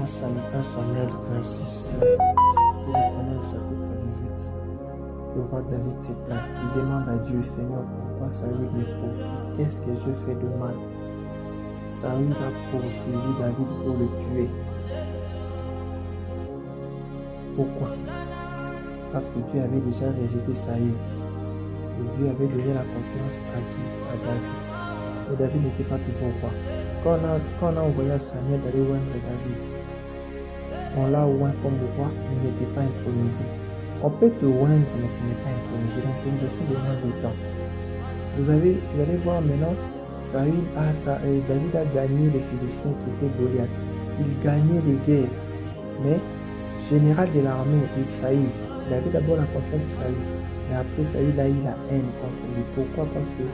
1 Samuel 26, sur le chapitre 18, le roi David se plaint. Il demande à Dieu, Seigneur, pourquoi Saül me poursuit? Qu'est-ce que je fais de mal? Saül a poursuivi David pour le tuer. Pourquoi? Parce que Dieu avait déjà rejeté Saül. Et Dieu avait donné la confiance à qui? À David. Mais David n'était pas toujours roi. Quand on a envoyé à Samuel d'aller oindre David, on l'a oint comme roi, mais il n'était pas intronisé. On peut te oindre, mais tu n'es pas intronisé. L'intronisation demande le temps. Vous allez voir maintenant, David a gagné les Philistins qui étaient Goliath. Il gagnait les guerres. Mais général de l'armée, Saül, il avait d'abord la confiance de Saül. Mais après, Saül a eu la haine contre lui. Pourquoi? Parce que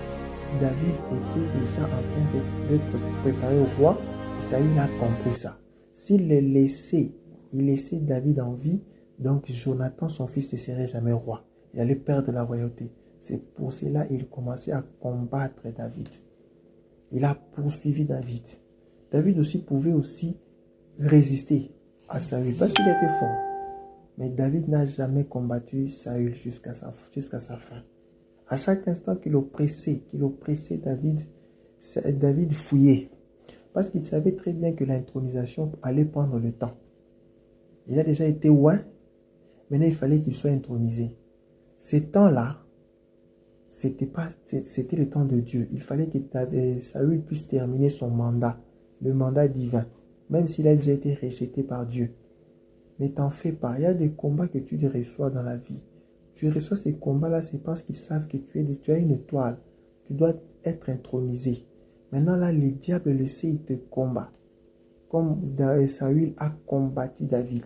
David était déjà en train d'être préparé au roi. Et Saül a compris ça. S'il laissait David en vie, donc Jonathan, son fils, ne serait jamais roi. Il allait perdre la royauté. C'est pour cela qu'il commençait à combattre David. Il a poursuivi David. David aussi pouvait aussi résister à Saül parce qu'il était fort. Mais David n'a jamais combattu Saül jusqu'à sa fin. À chaque instant qu'il oppressait David, David fouillait. Parce qu'il savait très bien que l'intronisation allait prendre le temps. Il a déjà été oint, maintenant il fallait qu'il soit intronisé. Ces temps-là, c'était le temps de Dieu. Il fallait que Saül puisse terminer son mandat, le mandat divin, même s'il a déjà été rejeté par Dieu. Ne t'en fais pas, il y a des combats que tu reçois dans la vie. Tu reçois ces combats-là, c'est parce qu'ils savent que tu as une étoile. Tu dois être intronisé. Maintenant là, le diable le sait, il te combat. Comme Saül a combattu David.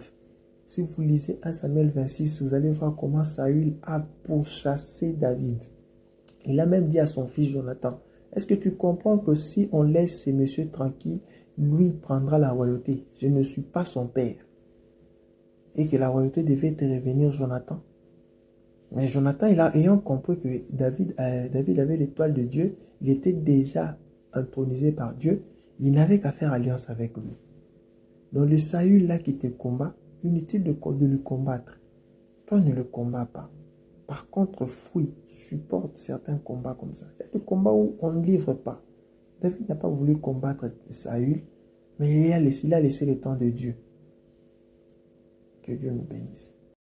Si vous lisez 1 Samuel 26, vous allez voir comment Saül a pourchassé David. Il a même dit à son fils Jonathan, est-ce que tu comprends que si on laisse ces messieurs tranquilles, lui prendra la royauté? Je ne suis pas son père. Et que la royauté devait te revenir Jonathan. Mais Jonathan, ayant compris que David avait l'étoile de Dieu, il était déjà intronisé par Dieu, il n'avait qu'à faire alliance avec lui. Donc le Saül là qui te combat, inutile de lui combattre. Toi ne le combats pas. Par contre, fouille, supporte certains combats comme ça. Il y a des combats où on ne livre pas. David n'a pas voulu combattre Saül, mais il a laissé le temps de Dieu. Que Dieu nous bénisse.